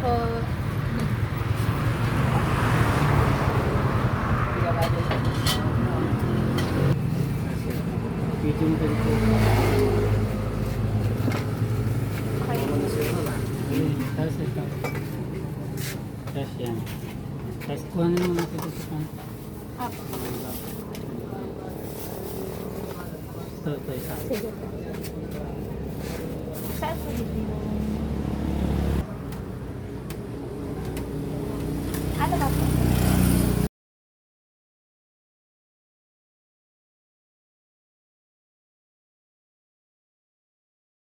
po. Video mo tayo po. Okay. Tapos ito. Tapos yan. Tapos kuha na naman natin ito pa. Apo. Ito isa. Sige po. Saan po dito? Ano ba po?